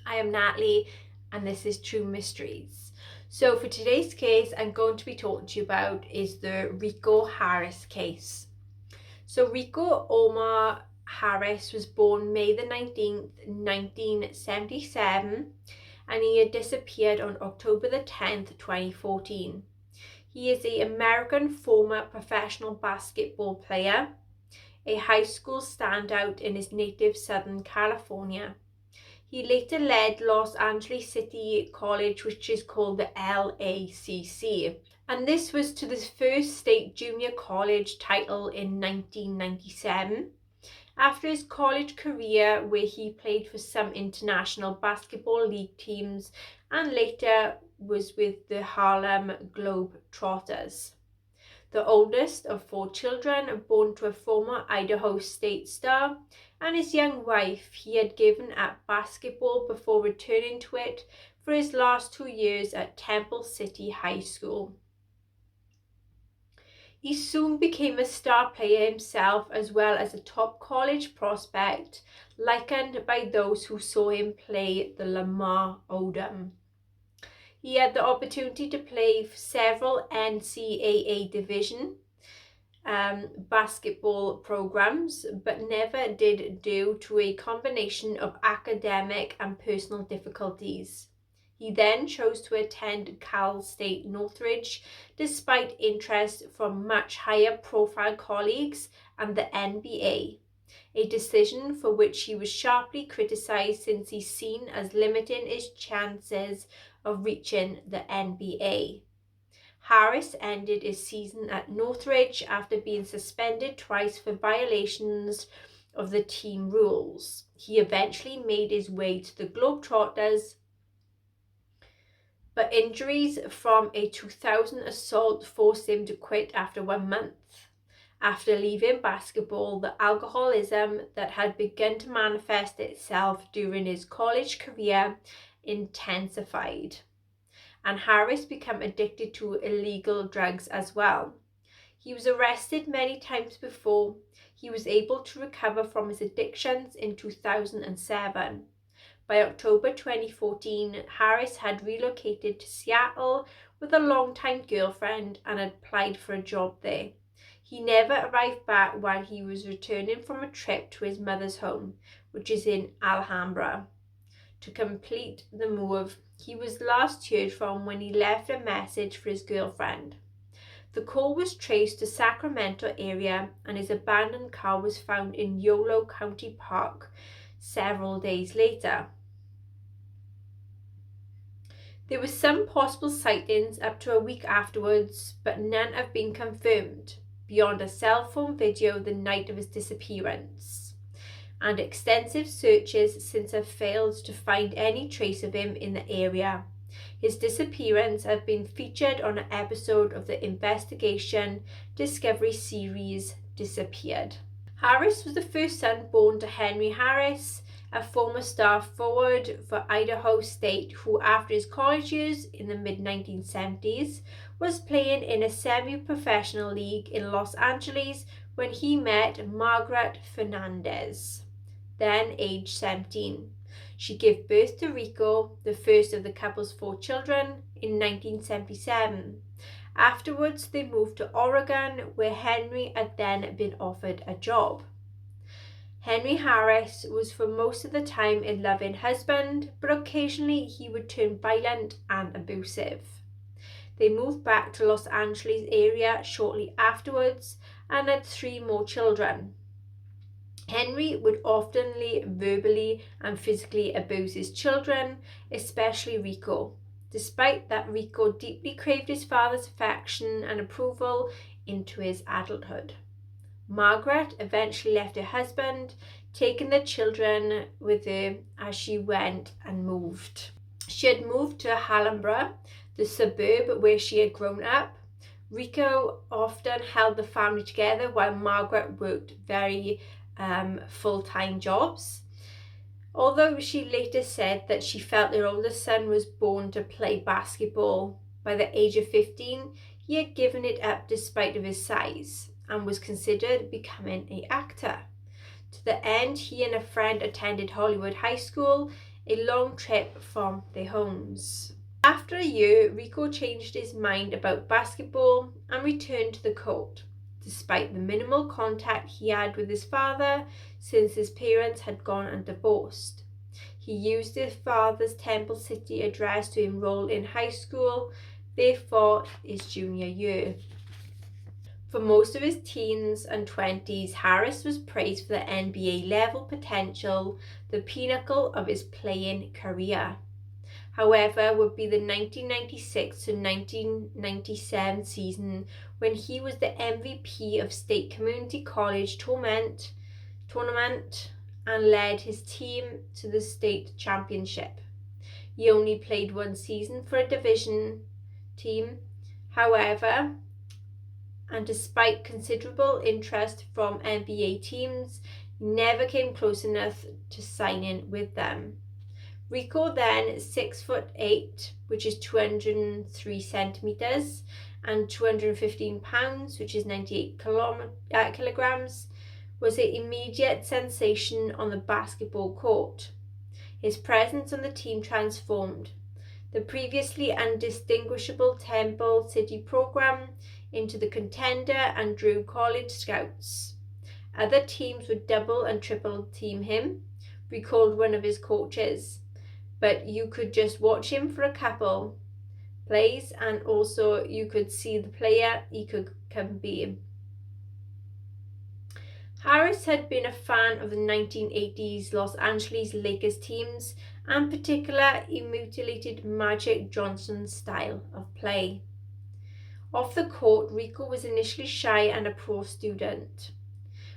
I am Natalie and this is True Mysteries. So for today's case I'm going to be talking to you about is the Rico Harris case. So Rico Omar Harris was born May the 19th, 1977 and he had disappeared on October the 10th, 2014. He is an American former professional basketball player, a high school standout in his native Southern California. He later led Los Angeles City College, which is called the LACC, and this was to the first state junior college title in 1997. After his college career, where he played for some international basketball league teams and later was with the Harlem Globetrotters. The oldest of 4 children, born to a former Idaho State star, and his young wife, he had given up basketball before returning to it for his last 2 years at Temple City High School. He soon became a star player himself, as well as a top college prospect, likened by those who saw him play the Lamar Odom. He had the opportunity to play for several NCAA Division basketball programs, but never did due to a combination of academic and personal difficulties. He then chose to attend Cal State Northridge despite interest from much higher profile colleagues and the NBA, a decision for which he was sharply criticized since he's seen as limiting his chances of reaching the NBA. Harris ended his season at Northridge after being suspended twice for violations of the team rules. He eventually made his way to the Globetrotters, but injuries from a 2000 assault forced him to quit after 1 month. After leaving basketball, the alcoholism that had begun to manifest itself during his college career intensified, and Harris became addicted to illegal drugs as well. He was arrested many times before he was able to recover from his addictions in 2007. By October 2014, Harris had relocated to Seattle with a longtime girlfriend and had applied for a job there. He never arrived back while he was returning from a trip to his mother's home, which is in Alhambra. To complete the move, he was last heard from when he left a message for his girlfriend. The call was traced to Sacramento area and his abandoned car was found in Yolo County Park several days later. There were some possible sightings up to a week afterwards, but none have been confirmed, beyond a cell phone video the night of his disappearance, and extensive searches since have failed to find any trace of him in the area. His disappearance has been featured on an episode of the investigation Discovery series Disappeared. Harris was the first son born to Henry Harris, a former star forward for Idaho State who, after his college years in the mid-1970s, was playing in a semi-professional league in Los Angeles when he met Margaret Fernandez, then age 17. She gave birth to Rico, the first of the couple's 4 children, in 1977. Afterwards, they moved to Oregon, where Henry had then been offered a job. Henry Harris was for most of the time a loving husband, but occasionally he would turn violent and abusive. They moved back to Los Angeles area shortly afterwards and had 3 more children. Henry would often verbally and physically abuse his children, especially Rico. Despite that, Rico deeply craved his father's affection and approval into his adulthood. Margaret eventually left her husband, taking the children with her as she went and moved. She had moved to Alhambra, the suburb where she had grown up. Rico often held the family together while Margaret worked very full-time jobs. Although she later said that she felt her oldest son was born to play basketball, by the age of 15 he had given it up despite of his size and was considered becoming an actor. To the end, he and a friend attended Hollywood High School a long trip from their homes. After a year, Rico changed his mind about basketball and returned to the court, despite the minimal contact he had with his father since his parents had gone and divorced. He used his father's Temple City address to enroll in high school, therefore his junior year. For most of his teens and 20s, Harris was praised for the NBA level potential, the pinnacle of his playing career. However, would be the 1996 to 1997 season when he was the MVP of State Community College tournament and led his team to the state championship. He only played one season for a division team, however, and despite considerable interest from NBA teams, he never came close enough to signing with them. Rico, then 6'8", which is 203 centimeters, and 215 pounds, which is 98 kilograms, was an immediate sensation on the basketball court. His presence on the team transformed the previously undistinguishable Temple City program into the contender and drew college scouts. Other teams would double and triple team him, recalled one of his coaches, but you could just watch him for a couple plays and also you could see the player he can be. Harris had been a fan of the 1980s Los Angeles Lakers teams and in particular emulated Magic Johnson's style of play. Off the court, Rico was initially shy and a poor student.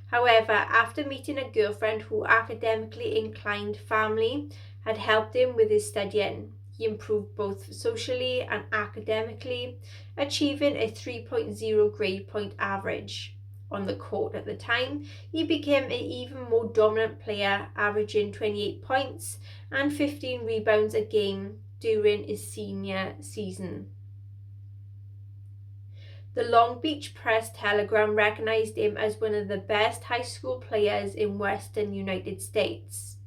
However, after meeting a girlfriend who academically inclined family had helped him with his studying, he improved both socially and academically, achieving a 3.0 grade point average. On the court at the time, he became an even more dominant player, averaging 28 points and 15 rebounds a game during his senior season. The Long Beach Press-Telegram recognized him as one of the best high school players in Western United States.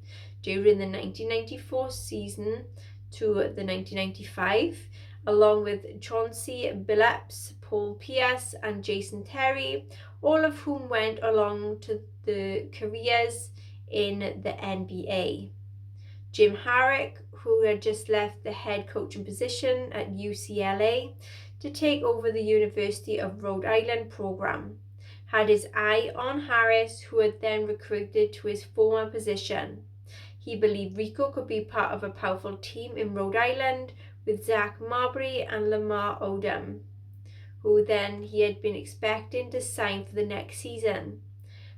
During the 1994 season to the 1995, along with Chauncey Billups, Paul Pierce, and Jason Terry, all of whom went along to the careers in the NBA. Jim Harrick, who had just left the head coaching position at UCLA to take over the University of Rhode Island program, had his eye on Harris, who had then recruited to his former position. He believed Rico could be part of a powerful team in Rhode Island with Zach Marbury and Lamar Odom, who then he had been expecting to sign for the next season.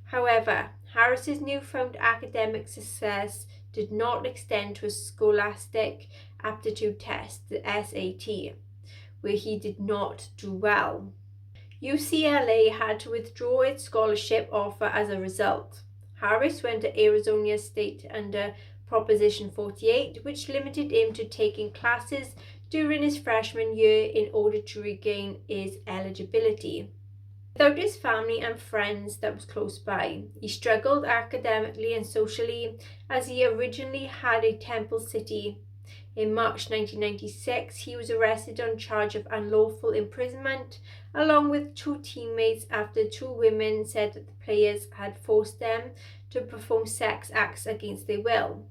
However, Harris's newfound academic success did not extend to a scholastic aptitude test, the SAT, where he did not do well. UCLA had to withdraw its scholarship offer as a result. Harris went to Arizona State under Proposition 48, which limited him to taking classes during his freshman year in order to regain his eligibility. Without his family and friends that was close by, he struggled academically and socially as he originally had a Temple City. In March 1996, he was arrested on charge of unlawful imprisonment along with two teammates after two women said that the players had forced them to perform sex acts against their will.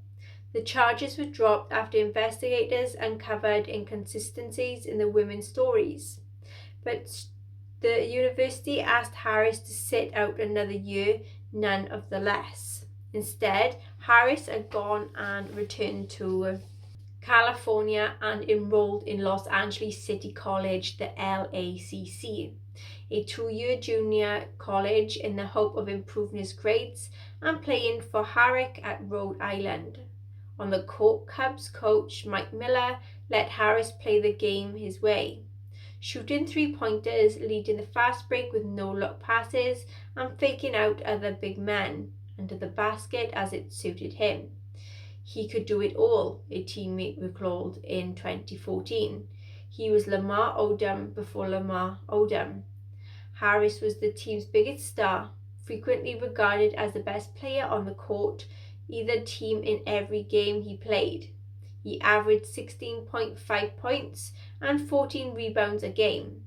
The charges were dropped after investigators uncovered inconsistencies in the women's stories. But the university asked Harris to sit out another year, none of the less. Instead, Harris had gone and returned to California and enrolled in Los Angeles City College, the LACC, a two-year junior college in the hope of improving his grades and playing for Harrick at Rhode Island. On the court, Cubs coach Mike Miller let Harris play the game his way, shooting three-pointers, leading the fast break with no-look passes, and faking out other big men under the basket as it suited him. He could do it all, a teammate recalled in 2014. He was Lamar Odom before Lamar Odom. Harris was the team's biggest star, frequently regarded as the best player on the court, either team in every game he played. He averaged 16.5 points and 14 rebounds a game.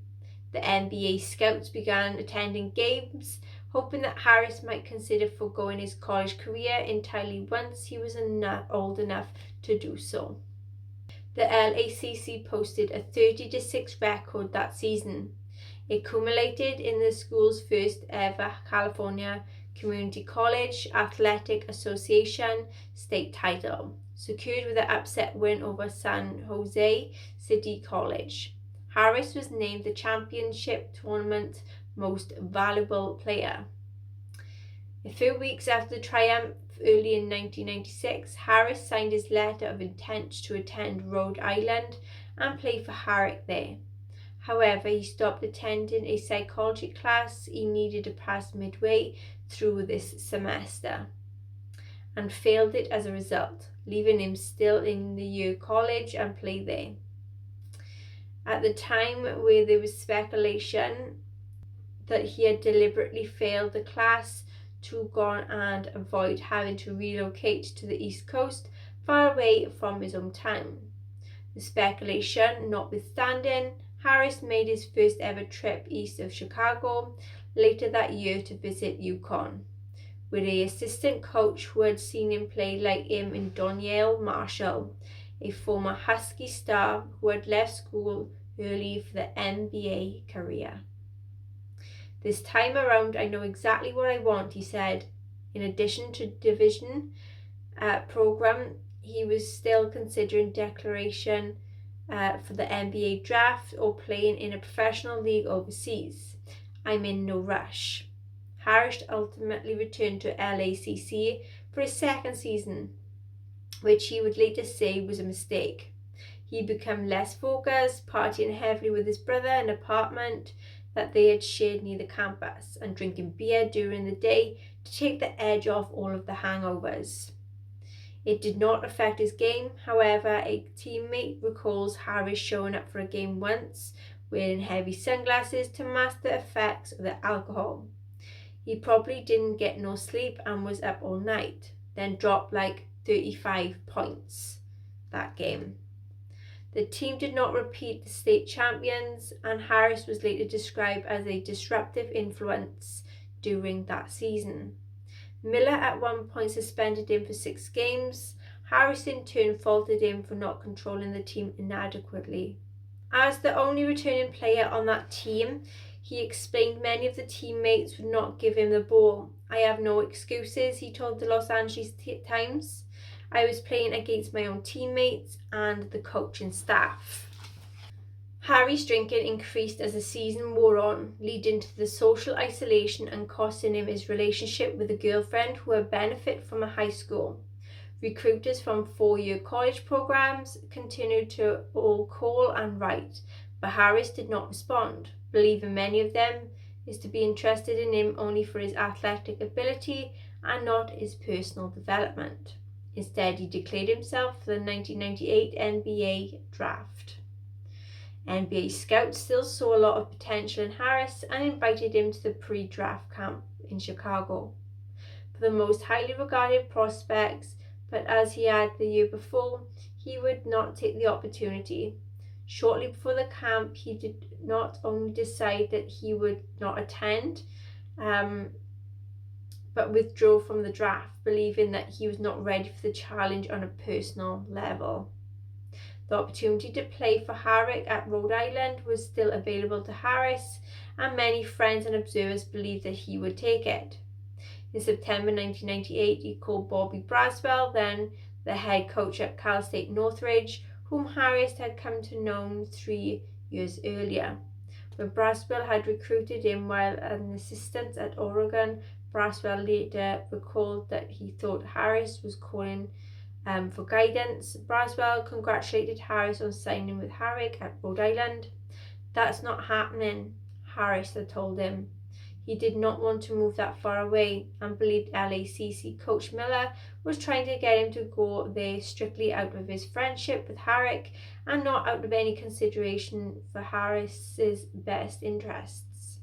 The NBA scouts began attending games, hoping that Harris might consider foregoing his college career entirely once he was old enough to do so. The LACC posted a 30-6 record that season. It culminated in the school's first ever California Community College Athletic Association state title, secured with an upset win over San Jose City College. Harris was named the championship tournament most valuable player. A few weeks after the triumph, early in 1996, Harris signed his letter of intent to attend Rhode Island and play for Harrick there. However, he stopped attending a psychology class he needed to pass midway through this semester and failed it as a result, leaving him still in the year college and play there. At the time where there was speculation that he had deliberately failed the class to go and avoid having to relocate to the East Coast, far away from his hometown. The speculation notwithstanding, Harris made his first ever trip east of Chicago later that year to visit UConn, with an assistant coach who had seen him play like him in Donyell Marshall, a former Husky star who had left school early for the NBA career. "This time around I know exactly what I want," he said. In addition to division program, he was still considering declaration for the NBA draft or playing in a professional league overseas. "I'm in no rush." Harris ultimately returned to LACC for his second season, which he would later say was a mistake. He became less focused, partying heavily with his brother in an apartment that they had shared near the campus, and drinking beer during the day to take the edge off all of the hangovers. It did not affect his game, however. A teammate recalls Harris showing up for a game once, wearing heavy sunglasses to mask the effects of the alcohol. He probably didn't get no sleep and was up all night, then dropped like 35 points that game. The team did not repeat the state champions, and Harris was later described as a disruptive influence during that season. Miller at one point suspended him for 6 games. Harris in turn faulted him for not controlling the team inadequately. As the only returning player on that team, he explained many of the teammates would not give him the ball. "I have no excuses," he told the Los Angeles Times. "I was playing against my own teammates and the coaching staff." Harry's drinking increased as the season wore on, leading to the social isolation and costing him his relationship with a girlfriend who had benefited from a high school. Recruiters from 4-year college programs continued to all call and write, but Harris did not respond, believing many of them is to be interested in him only for his athletic ability and not his personal development. Instead, he declared himself for the 1998 NBA draft. NBA scouts still saw a lot of potential in Harris and invited him to the pre-draft camp in Chicago for the most highly regarded prospects, but as he had the year before, he would not take the opportunity. Shortly before the camp, he did not only decide that he would not attend, but withdrew from the draft, believing that he was not ready for the challenge on a personal level. The opportunity to play for Harrick at Rhode Island was still available to Harris, and many friends and observers believed that he would take it. In September 1998, he called Bobby Braswell, then the head coach at Cal State Northridge, whom Harris had come to know 3 years earlier. When Braswell had recruited him while an assistant at Oregon, Braswell later recalled that he thought Harris was calling for guidance. Braswell congratulated Harris on signing with Harrick at Rhode Island. "That's not happening," Harris had told him. He did not want to move that far away and believed LACC coach Miller was trying to get him to go there strictly out of his friendship with Harrick and not out of any consideration for Harris's best interests.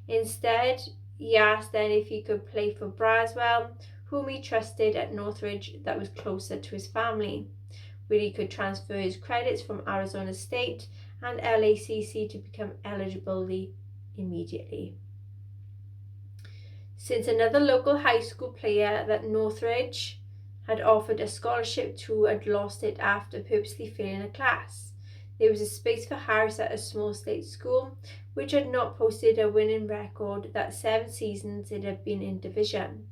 Instead, he asked then if he could play for Braswell, whom he trusted at Northridge that was closer to his family, where he could transfer his credits from Arizona State and LACC to become eligible immediately. Since another local high school player that Northridge had offered a scholarship to had lost it after purposely failing a class, there was a space for Harris at a small state school which had not posted a winning record that 7 seasons it had been in division.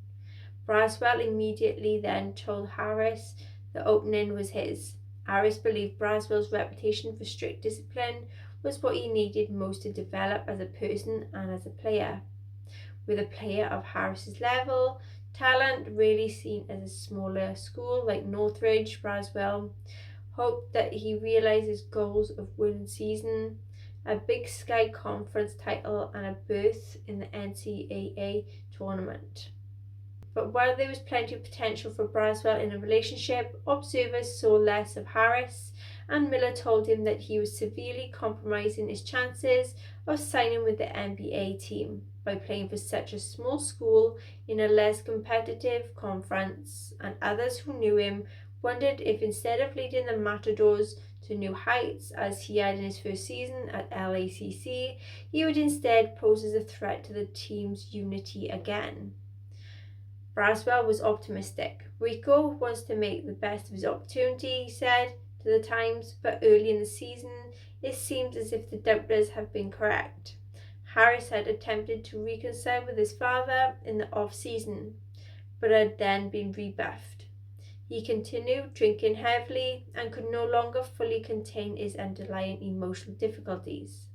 Braswell immediately then told Harris the opening was his. Harris believed Braswell's reputation for strict discipline was what he needed most to develop as a person and as a player. With a player of Harris's level, talent really seen as a smaller school like Northridge, Braswell hoped that he realised his goals of winning season, a Big Sky Conference title and a berth in the NCAA tournament. But while there was plenty of potential for Braswell in a relationship, observers saw less of Harris, and Miller told him that he was severely compromising his chances of signing with the NBA team by playing for such a small school in a less competitive conference, and others who knew him wondered if instead of leading the Matadors to new heights as he had in his first season at LACC, he would instead pose as a threat to the team's unity again. Braswell was optimistic. Rico wants to make the best of his opportunity, he said to the Times, but early in the season it seemed as if the doubters have been correct. Harris had attempted to reconcile with his father in the off-season, but had then been rebuffed. He continued drinking heavily and could no longer fully contain his underlying emotional difficulties.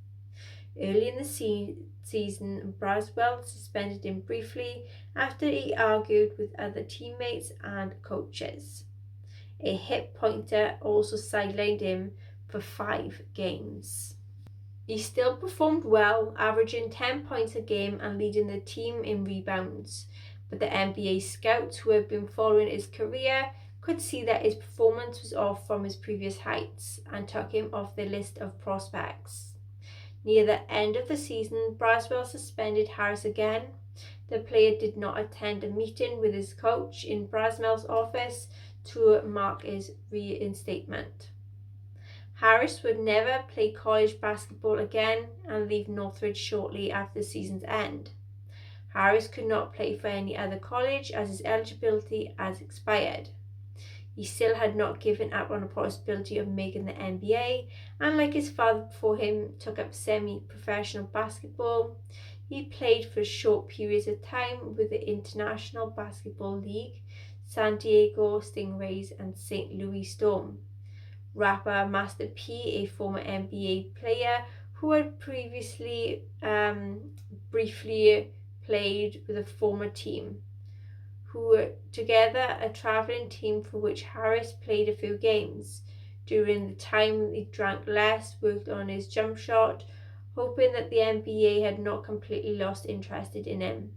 Early in the season, Braswell suspended him briefly after he argued with other teammates and coaches. A hip pointer also sidelined him for 5 games. He still performed well, averaging 10 points a game and leading the team in rebounds, but the NBA scouts who had been following his career could see that his performance was off from his previous heights and took him off their list of prospects. Near the end of the season, Braswell suspended Harris again. The player did not attend a meeting with his coach in Braswell's office to mark his reinstatement. Harris would never play college basketball again and leave Northridge shortly after the season's end. Harris could not play for any other college as his eligibility has expired. He still had not given up on the possibility of making the NBA, and like his father before him, took up semi-professional basketball. He played for short periods of time with the International Basketball League, San Diego Stingrays and St. Louis Storm. Rapper Master P, a former NBA player who had previously briefly played with a former team, who were together a travelling team for which Harris played a few games. During the time he drank less, worked on his jump shot, hoping that the NBA had not completely lost interest in him.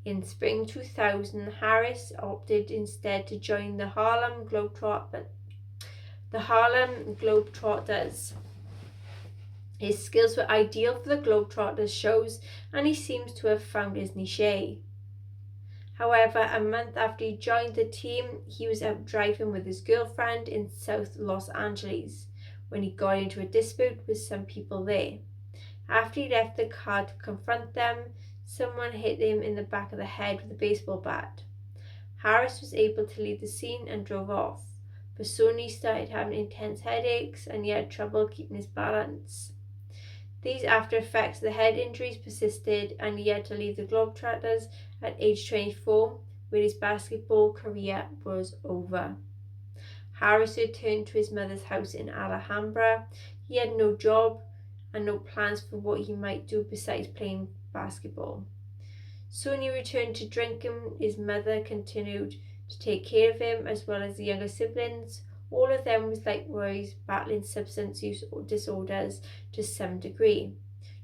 In spring 2000, Harris opted instead to join the Harlem Globetrotters. His skills were ideal for the Globetrotters shows, and he seems to have found his niche. However, a month after he joined the team, he was out driving with his girlfriend in South Los Angeles when he got into a dispute with some people there. After he left the car to confront them, someone hit him in the back of the head with a baseball bat. Harris was able to leave the scene and drove off, but soon he started having intense headaches and he had trouble keeping his balance. These after effects of the head injuries persisted, and he had to leave the Globetrotters at age 24, where his basketball career was over. Harris returned to his mother's house in Alhambra. He had no job and no plans for what he might do besides playing basketball. Soon he returned to drinking. His mother continued to take care of him as well as the younger siblings. All of them was likewise battling substance use disorders to some degree.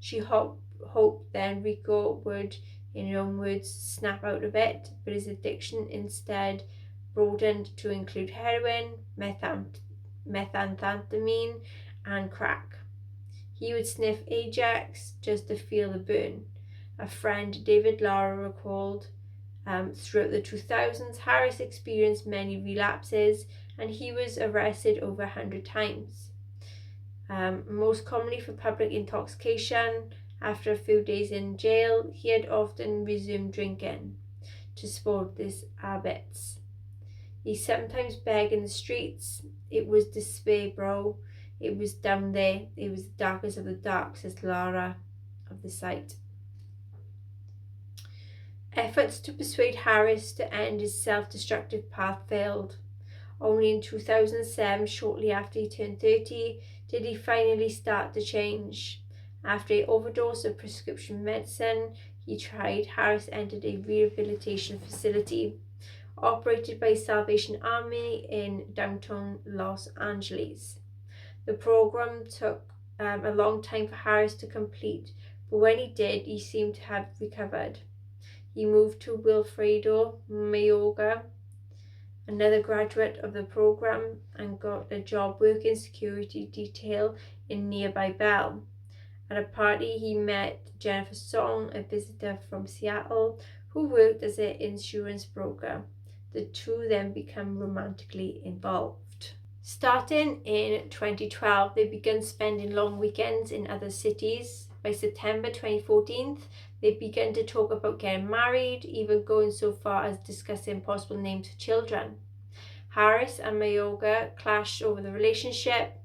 She hoped then Rico would, in her own words, snap out of it, but his addiction instead broadened to include heroin, methamphetamine, and crack. He would sniff Ajax just to feel the burn. A friend, David Lara, recalled, Throughout the 2000s, Harris experienced many relapses and he was arrested over 100 times. Most commonly for public intoxication. After a few days in jail, he had often resumed drinking to support his habits. He sometimes begged in the streets. It was despair, bro. It was down there. It was the darkest of the dark, says Lara of the site. Efforts to persuade Harris to end his self-destructive path failed. Only in 2007, shortly after he turned 30, did he finally start to change. After an overdose of prescription medicine Harris entered a rehabilitation facility operated by Salvation Army in downtown Los Angeles. The program took a long time for Harris to complete, but when he did, he seemed to have recovered. He moved to Wilfredo, Mayorga, another graduate of the program, and got a job working security detail in nearby Bell. At a party, he met Jennifer Song, a visitor from Seattle, who worked as an insurance broker. The two then become romantically involved. Starting in 2012, they began spending long weekends in other cities. By September 2014, they began to talk about getting married, even going so far as discussing possible names for children. Harris and Mayorga clashed over the relationship.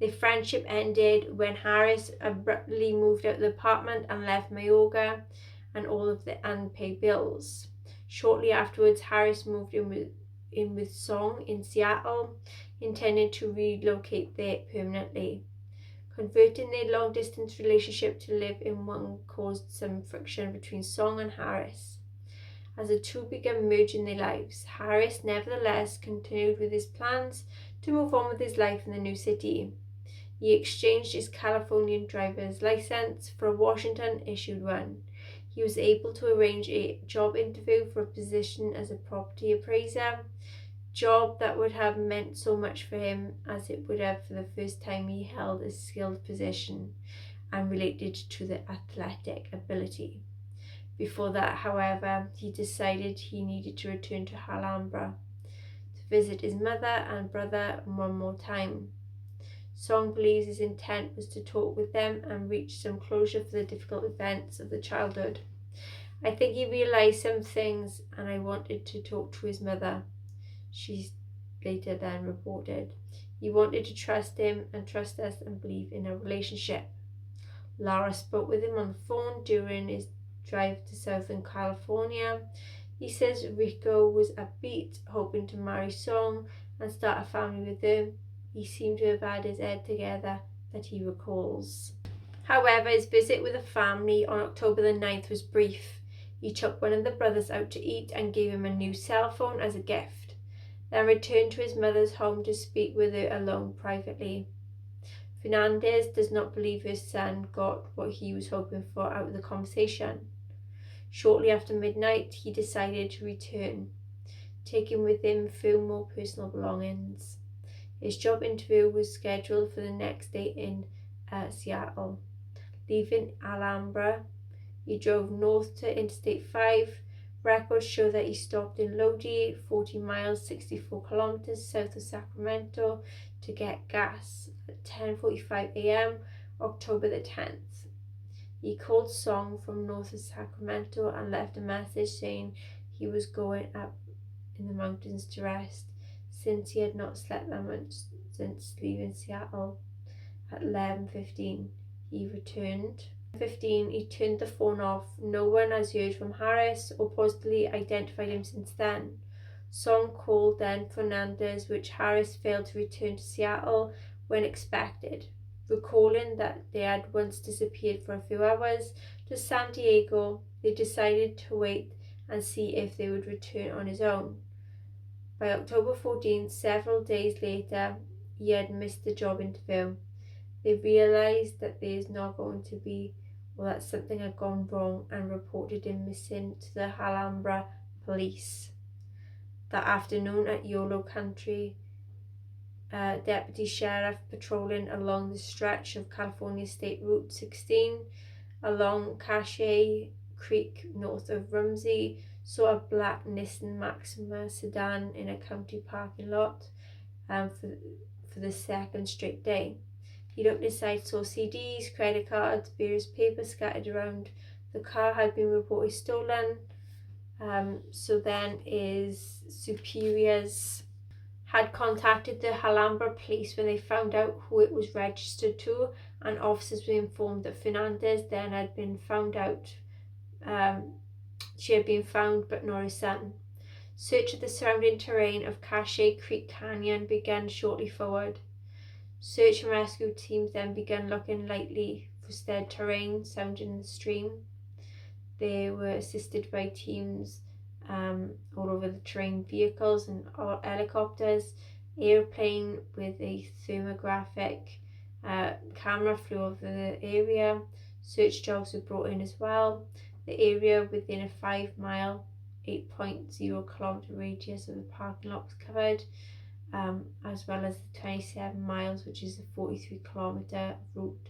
Their friendship ended when Harris abruptly moved out of the apartment and left Mayorga and all of the unpaid bills. Shortly afterwards, Harris moved in with Song in Seattle, intending to relocate there permanently. Converting their long-distance relationship to live in one caused some friction between Song and Harris. As the two began merging their lives, Harris nevertheless continued with his plans to move on with his life in the new city. He exchanged his Californian driver's license for a Washington-issued one. He was able to arrange a job interview for a position as a property appraiser, job that would have meant so much for him as it would have for the first time he held a skilled position and related to the athletic ability. Before that, however, he decided he needed to return to Alhambra to visit his mother and brother one more time. Song believes his intent was to talk with them and reach some closure for the difficult events of the childhood. I think he realised some things and I wanted to talk to his mother, she later then reported. He wanted to trust him and trust us and believe in a relationship. Lara spoke with him on the phone during his drive to Southern California. He says Rico was upbeat, hoping to marry Song and start a family with her. He seemed to have had his head together, that he recalls. However, his visit with the family on October the 9th was brief. He took one of the brothers out to eat and gave him a new cell phone as a gift, then returned to his mother's home to speak with her alone privately. Fernandez does not believe his son got what he was hoping for out of the conversation. Shortly after midnight, he decided to return, taking with him a few more personal belongings. His job interview was scheduled for the next day in Seattle. Leaving Alhambra, he drove north to Interstate 5. Records show that he stopped in Lodi, 40 miles, 64 kilometers south of Sacramento, to get gas at 10:45 a.m., October the 10th. He called Song from north of Sacramento and left a message saying he was going up in the mountains to rest, since he had not slept that much since leaving Seattle. At 11:15, he returned. At 11:15, he turned the phone off. No one has heard from Harris or positively identified him since then. Song called then Fernandez, which Harris failed to return to Seattle when expected. Recalling that they had once disappeared for a few hours to San Diego, they decided to wait and see if they would return on his own. By October 14th, several days later, he had missed the job interview. They realised that there is not going to be, or that something had gone wrong, and reported him missing to the Alhambra police. That afternoon at Yolo Country, Deputy Sheriff patrolling along the stretch of California State Route 16 along Cache Creek north of Rumsey saw a black Nissan Maxima sedan in a county parking lot for the second straight day. He looked inside, saw CDs, credit cards, various papers scattered around. The car had been reported stolen. So then his superiors had contacted the Alhambra police when they found out who it was registered to, and officers were informed that Fernandez then had been found out. She had been found, but not his son. Search of the surrounding terrain of Cache Creek Canyon began shortly forward. Search and rescue teams then began looking lightly for said terrain sounding the stream. They were assisted by teams all over the terrain, vehicles and helicopters. Airplane with a thermographic camera flew over the area. Search dogs were brought in as well. The area within a 5-mile, 8.0 kilometre radius of the parking lot was covered, as well as the 27 miles, which is the 43 kilometre Route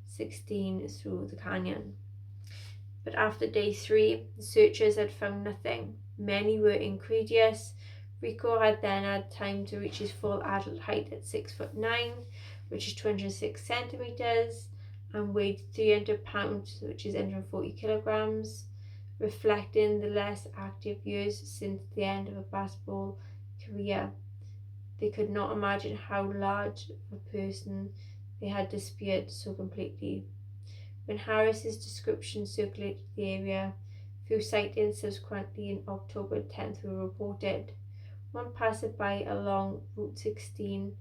16 through the canyon. But after day 3, the searchers had found nothing. Many were incredulous. Rico had then had time to reach his full adult height at 6'9", which is 206 centimetres, and weighed 300 pounds, which is 140 kilograms, reflecting the less active years since the end of a basketball career. They could not imagine how large a person they had disappeared so completely. When Harris's description circulated the area, few sightings subsequently in October 10th were reported. One passerby along Route 16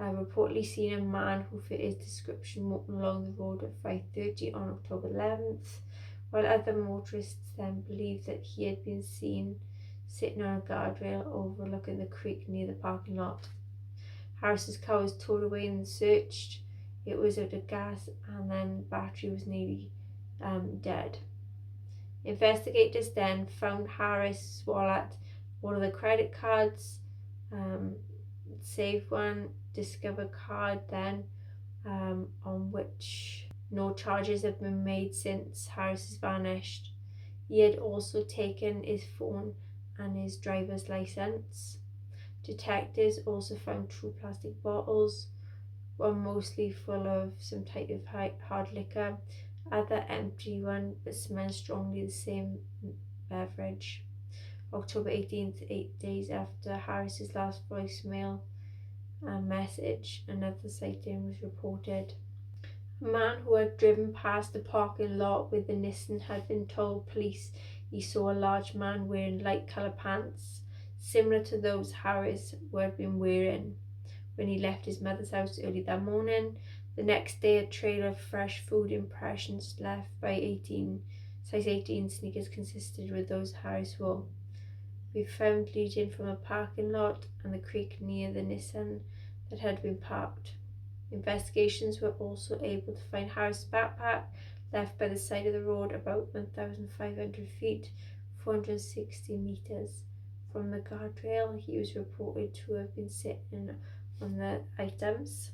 reportedly seen a man who fit his description walking along the road at 5:30 on October 11th, while other motorists then believed that he had been seen sitting on a guardrail overlooking the creek near the parking lot. Harris's car was towed away and searched. It was out of gas, and then battery was nearly dead. Investigators then found Harris' wallet, all of the credit cards, save one Discover card then, on which no charges have been made since Harris has vanished. He had also taken his phone and his driver's license. Detectives also found 2 plastic bottles, one mostly full of some type of hard liquor, other empty one but smelling strongly the same beverage. October 18th, 8 days after Harris's last voicemail message, another sighting was reported. A man who had driven past the parking lot with the Nissan had been told police he saw a large man wearing light coloured pants, similar to those Harris had been wearing when he left his mother's house early that morning. The next day, a trail of fresh food impressions left by size 18 sneakers consisted with those Harris wore. We found leading from a parking lot and the creek near the Nissan that had been parked. Investigations were also able to find Harris' backpack left by the side of the road about 1,500 feet, 460 metres from the guardrail. He was reported to have been sitting on the items.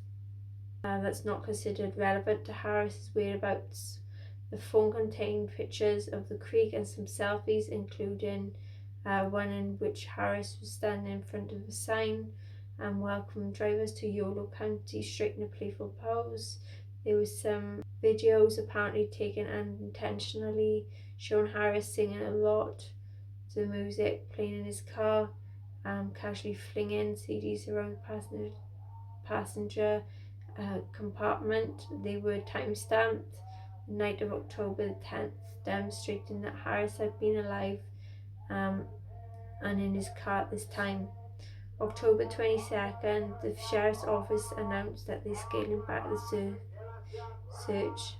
That's not considered relevant to Harris's whereabouts. The phone contained pictures of the creek and some selfies, including one in which Harris was standing in front of a sign and welcomed drivers to Yolo County, straight in a playful pose. There was some videos apparently taken unintentionally showing Harris singing a lot to the music playing in his car, casually flinging CDs around the passenger compartment. They were time-stamped, the night of October the 10th, demonstrating that Harris had been alive and in his car at this time. October 22nd, the Sheriff's Office announced that they're scaling back the search.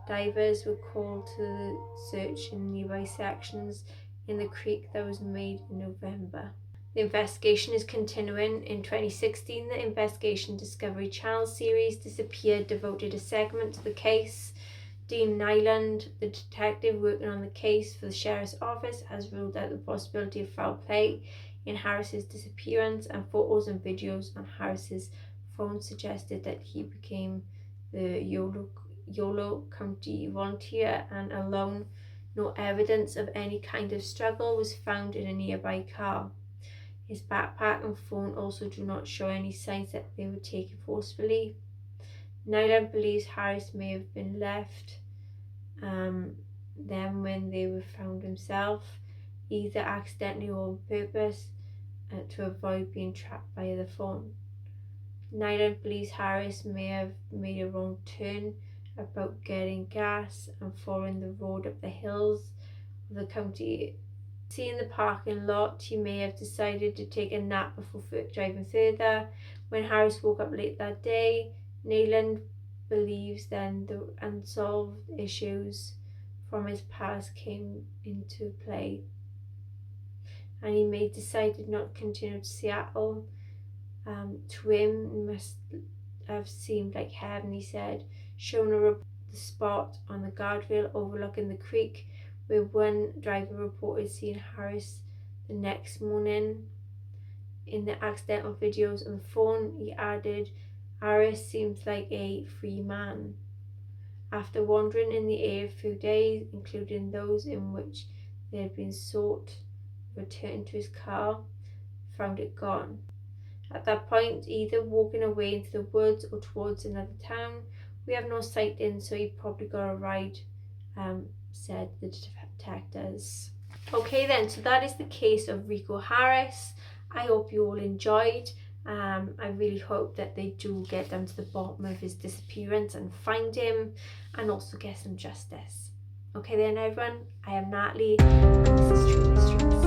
Divers were called to the search in nearby sections in the creek that was made in November. The investigation is continuing. In 2016, the Investigation Discovery Channel series Disappeared devoted a segment to the case. Dean Nyland, the detective working on the case for the Sheriff's Office, has ruled out the possibility of foul play in Harris's disappearance, and photos and videos on Harris's phone suggested that he became the Yolo County volunteer and a lone No evidence of any kind of struggle was found in a nearby car. His backpack and phone also do not show any signs that they were taken forcefully. Nyland believes Harris may have been left them when they were found himself, either accidentally or on purpose, to avoid being tracked by the phone. Nyland believes Harris may have made a wrong turn about getting gas and following the road up the hills of the county. Seeing the parking lot, he may have decided to take a nap before driving further. When Harris woke up late that day, Nyland believes then the unsolved issues from his past came into play, and he may have decided not to continue to Seattle. To him, it must have seemed like heaven, he said, showing the spot on the guardrail overlooking the creek where one driver reported seeing Harris the next morning. In the accidental videos on the phone, he added, Harris seems like a free man. After wandering in the area for a few days, including those in which they had been sought, returned to his car, found it gone. At that point, either walking away into the woods or towards another town. We have no sightings, so he probably got a ride, said the detectives. Okay then, so that is the case of Rico Harris. I hope you all enjoyed. I really hope that they do get down to the bottom of his disappearance and find him, and also get some justice. Okay then everyone, I am Natalie, and this is True Mysteries.